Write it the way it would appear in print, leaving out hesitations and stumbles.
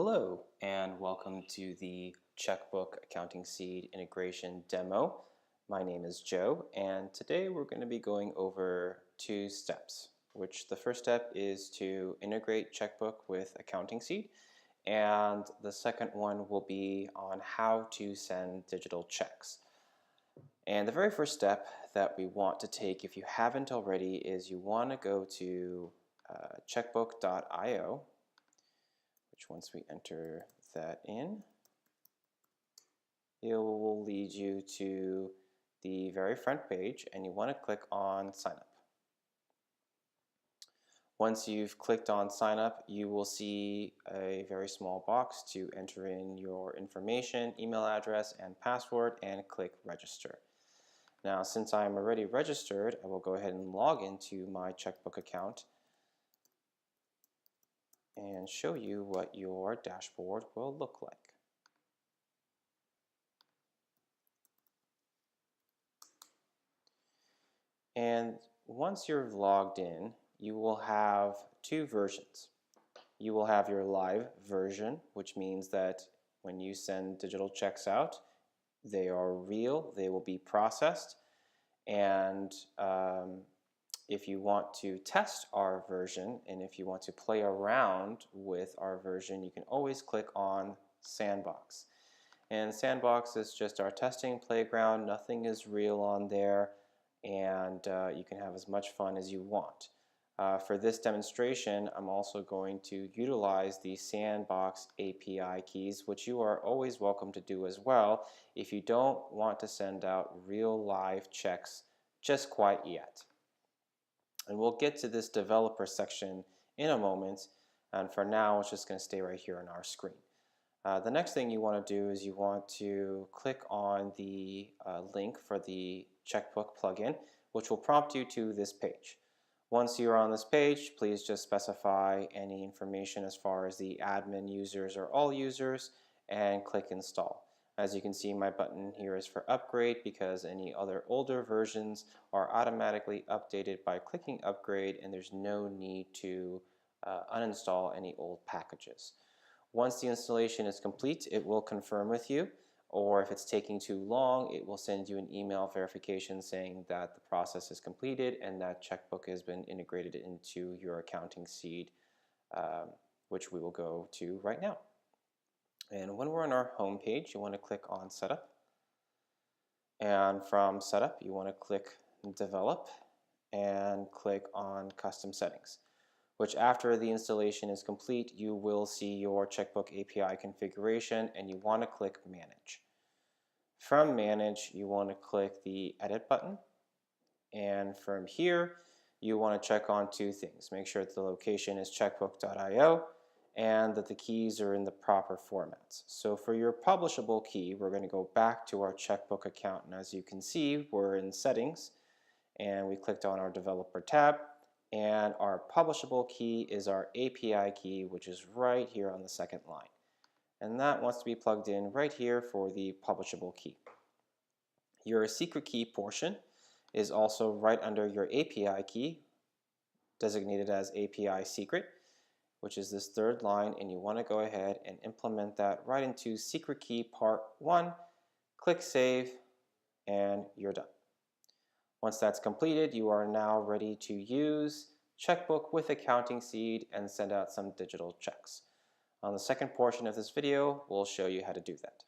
Hello and welcome to the Checkbook Accounting Seed integration demo. My name is Joe and today we're going to be going over two steps, which the first step is to integrate Checkbook with Accounting Seed, and the second one will be on how to send digital checks. And the very first step that we want to take, if you haven't already, is you want to go to checkbook.io, which once we enter that in, it will lead you to the very front page, and you want to click on Sign Up. Once you've clicked on Sign Up, you will see a very small box to enter in your information, email address, and password, and click Register. Now, since I'm already registered, I will go ahead and log into my Checkbook account and show you what your dashboard will look like. And once you're logged in, you will have two versions. You will have your live version, which means that when you send digital checks out, they are real, they will be processed, and if you want to test our version and if you want to play around with our version, you can always click on Sandbox. And Sandbox is just our testing playground. Nothing is real on there, and you can have as much fun as you want. For this demonstration, I'm also going to utilize the Sandbox API keys, which you are always welcome to do as well if you don't want to send out real live checks just quite yet. And we'll get to this developer section in a moment, and for now it's just going to stay right here on our screen. The next thing you want to do is you want to click on the link for the Checkbook plugin, which will prompt you to this page. Once you're on this page, please just specify any information as far as the admin users or all users and click Install. As you can see, my button here is for upgrade because any other older versions are automatically updated by clicking upgrade, and there's no need to uninstall any old packages. Once the installation is complete, it will confirm with you, or if it's taking too long, it will send you an email verification saying that the process is completed and that Checkbook has been integrated into your Accounting Seed, which we will go to right now. And when we're on our home page, you want to click on Setup. And from Setup, you want to click Develop and click on Custom Settings, which after the installation is complete, you will see your Checkbook API configuration, and you want to click Manage. From Manage, you want to click the Edit button, and from here, you want to check on two things. Make sure that the location is checkbook.io and that the keys are in the proper formats. So for your publishable key, we're going to go back to our Checkbook account, and as you can see, we're in Settings, and we clicked on our Developer tab, and our publishable key is our API key, which is right here on the second line. And that wants to be plugged in right here for the publishable key. Your secret key portion is also right under your API key, designated as API secret, which is this third line, and you want to go ahead and implement that right into secret key part 1, click Save, and you're done. Once that's completed, you are now ready to use Checkbook with Accounting Seed and send out some digital checks. On the second portion of this video, we'll show you how to do that.